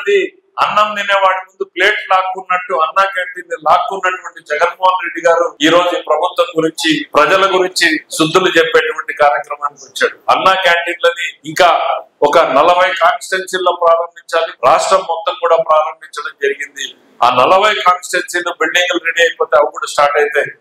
అన్నది అన్నం తినేవాడి ముందు ప్లేట్ లాక్కున్నట్టు అన్నా క్యాంటీన్ లాక్కున్నటువంటి జగన్మోహన్ రెడ్డి గారు ఈ రోజు ప్రభుత్వం గురించి ప్రజల గురించి శుద్ధులు చెప్పేటువంటి కార్యక్రమానికి వచ్చాడు. అన్నా క్యాంటీన్లని ఇంకా ఒక 40 కాన్స్టిట్యున్సీల్లో ప్రారంభించాలి. రాష్ట్రం మొత్తం కూడా ప్రారంభించడం జరిగింది. ఆ 40 కాన్స్టిట్యున్సీలు బిల్డింగ్లు రెడీ అయిపోతే అవి కూడా స్టార్ట్ అయితే